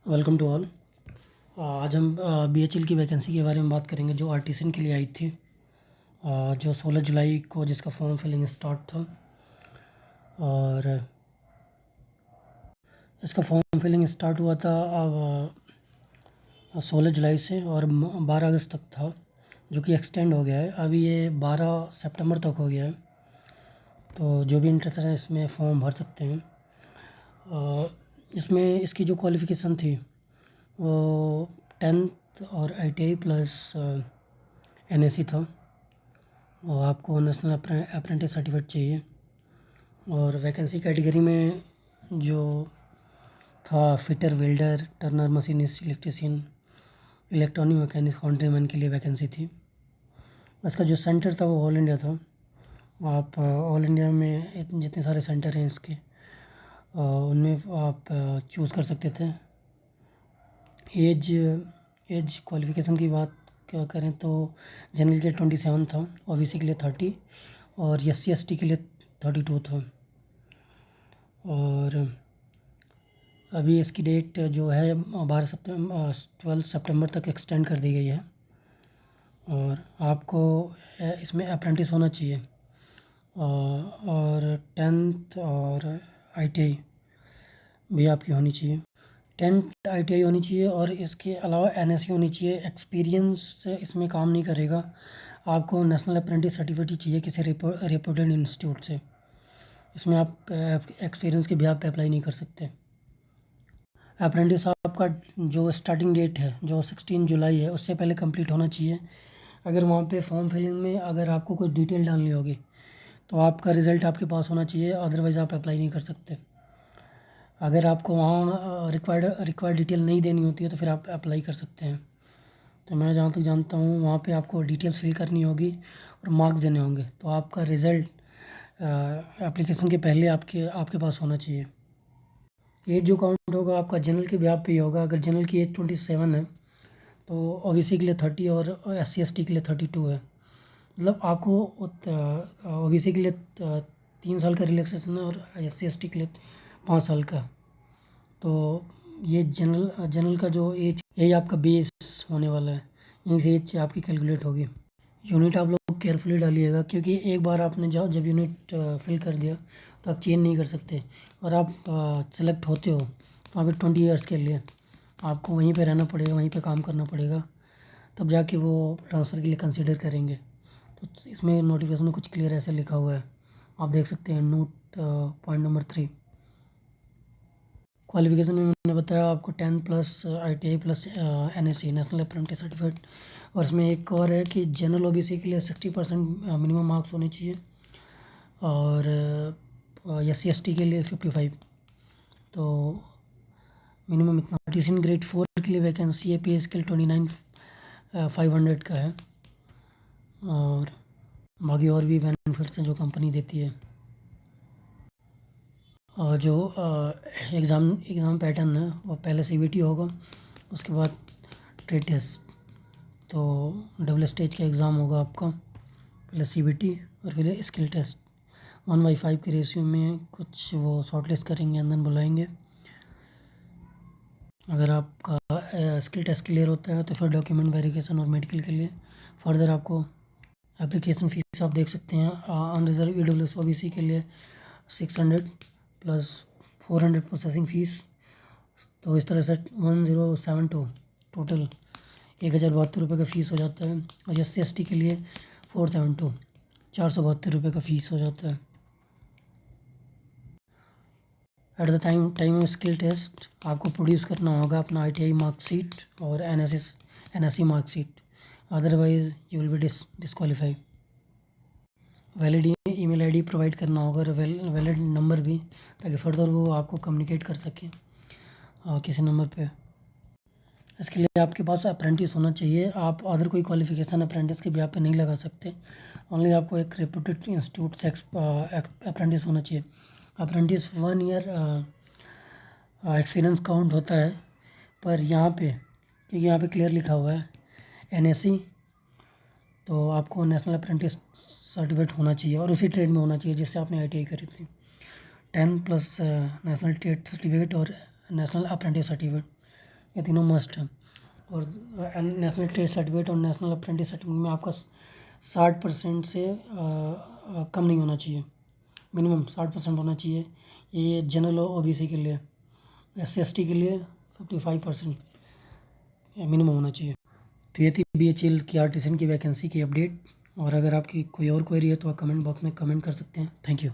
Welcome to all. आज हम बीएचएल की वैकेंसी के बारे में बात करेंगे जो आर्टिसन के लिए आई थी, जो 16 जुलाई को जिसका फॉर्म फिलिंग स्टार्ट था। और इसका फॉर्म फिलिंग स्टार्ट हुआ था 16 जुलाई से और 12 अगस्त तक था, जो कि एक्सटेंड हो गया है। अभी ये 12 सितंबर तक हो गया है। तो जो भी इंटरेस्टेड है इसमें फॉर्म भर सकते हैं। इसमें इसकी जो क्वालिफ़िकेशन थी वो 10th और ITI प्लस NSE था, और आपको नेशनल अप्रेंटिस सर्टिफिकेट चाहिए। और वैकेंसी कैटेगरी में जो था fitter, welder, turner, machinist, electrician, electronic mechanic, foundryman के लिए वैकेंसी थी। इसका जो सेंटर था वो ऑल इंडिया था। आप ऑल इंडिया में जितने सारे सेंटर हैं इसके उनमें आप चूज़ कर सकते थे। एज क्वालिफ़िकेशन की बात क्या करें तो जनरल के लिए 27 था, OBC के लिए 30 और SC/ST के लिए 32 था। और अभी इसकी डेट जो है 12 सितंबर तक एक्सटेंड कर दी गई है। और आपको इसमें अप्रेंटिस होना चाहिए, और 10th और ITI भी आपकी होनी चाहिए। 10th ITI होनी चाहिए और इसके अलावा NSE होनी चाहिए। एक्सपीरियंस से इसमें काम नहीं करेगा। आपको नेशनल अप्रेंटिस सर्टिफिकेट चाहिए किसी रेपुटेड इंस्टीट्यूट से। इसमें आप एक्सपीरियंस के बिहाफ पे अप्लाई नहीं कर सकते। अप्रेंटिस आपका जो स्टार्टिंग डेट है जो 16 जुलाई है उससे पहले कंप्लीट होना चाहिए। अगर वहाँ पे फॉर्म फिलिंग में अगर आपको कोई डिटेल डालनी होगी तो आपका रिज़ल्ट आपके पास होना चाहिए, अदरवाइज़ आप अप्लाई नहीं कर सकते। अगर आपको वहाँ रिक्वायर्ड डिटेल नहीं देनी होती है तो फिर आप अप्लाई कर सकते हैं। तो मैं जहाँ तक जानता हूँ वहाँ पे आपको डिटेल्स फिल करनी होगी और मार्क्स देने होंगे, तो आपका रिज़ल्ट एप्लीकेशन के पहले आपके आपके पास होना चाहिए। एज जो काउंट होगा आपका जनरल के बिहाफ पे ही होगा। अगर जनरल की एज 27 है तो OBC के लिए 30 और SC/ST के लिए 32 है। मतलब आपको OBC के लिए 3 साल का रिलैक्सेशन है और SC/ST के लिए 5 साल का। तो ये जनरल का जो एज यही आपका बेस होने वाला है, यहीं से एज आपकी कैलकुलेट होगी। यूनिट आप लोग केयरफुली डालिएगा, क्योंकि एक बार आपने जब यूनिट फिल कर दिया तो आप चेंज नहीं कर सकते। और आप सेलेक्ट होते हो तो वहाँ पे 20 ईयर्स के लिए आपको वहीं पे रहना पड़ेगा, वहीं पे काम करना पड़ेगा, तब जाके वो ट्रांसफ़र के लिए कंसिडर करेंगे। तो इसमें नोटिफिकेशन में कुछ क्लियर ऐसे लिखा हुआ है, आप देख सकते हैं नोट पॉइंट नंबर 3। क्वालिफ़िकेशन में मैंने बताया आपको 10 plus ITI plus NSE national apprentice certificate. और इसमें एक और है कि जनरल OBC के लिए 60% मिनिमम मार्क्स होने चाहिए, और SC/ST के लिए 55। तो मिनिमम इतना। आर्टिसन ग्रेड 4 के लिए वैकेंसी है, पे स्केल 29,500 का है। और बाकी और भी बेनिफिट्स हैं जो कंपनी देती है। और जो एग्ज़ाम पैटर्न है वो पहले CBT होगा, उसके बाद ट्रेड टेस्ट। तो डबल स्टेज का एग्ज़ाम होगा आपका, पहले CBT और फिर स्किल टेस्ट। 1/5 के रेशियो में कुछ वो शॉर्टलिस्ट करेंगे एंड देन बुलाएंगे। अगर आपका स्किल टेस्ट क्लियर होता है तो फिर डॉक्यूमेंट वेरिफिकेशन और मेडिकल के लिए फर्दर आपको एप्लीकेशन फ़ीस आप देख सकते हैं। अनरिजर्व EWS OBC के लिए 600 प्लस 400 प्रोसेसिंग फ़ीस। तो इस तरह से 1072 टोटल 1072 रुपये का फ़ीस हो जाता है। और SC/ST के लिए 472 472 रुपये का फ़ीस हो जाता है। At the time of skill test आपको प्रोड्यूस करना होगा अपना ITI मार्कशीट और NSE marksheet, otherwise you will be disqualify. Valid email ID provide करना होगा और वैलिड नंबर भी, ताकि फर्दर वो आपको कम्युनिकेट कर सकें किसी नंबर पे। इसके लिए आपके पास अप्रेंटिस होना चाहिए। आप अदर कोई क्वालिफ़िकेशन अप्रेंटिस के बिहाफ पे नहीं लगा सकते। ओनली आपको एक रेप्यूटेड इंस्टीट्यूट से अप्रेंटिस होना चाहिए। अप्रेंटिस 1 ईयर एक्सपीरियंस काउंट होता है, पर यहाँ पे क्योंकि यहाँ पे क्लियर लिखा हुआ है NSE, तो आपको नेशनल अप्रेंटिस सर्टिफिकेट होना चाहिए और उसी ट्रेड में होना चाहिए जिससे आपने ITI करी थी। 10 प्लस नेशनल ट्रेड सर्टिफिकेट और नेशनल अप्रेंटिस सर्टिफिकेट। ये तीनों मस्ट है। और नेशनल ट्रेड सर्टिफिकेट और नेशनल अप्रेंटिस सर्टिफिकेट में आपका 60% से कम नहीं होना चाहिए, मिनिमम 60% होना चाहिए। ये जनरल और ओबीसी के लिए, SC/ST के लिए 55% मिनिमम होना चाहिए। तो ये थी BHEL की आर्टिसन की वैकेंसी की अपडेट। और अगर आपकी कोई और क्वेरी है तो आप कमेंट बॉक्स में कमेंट कर सकते हैं। Thank you.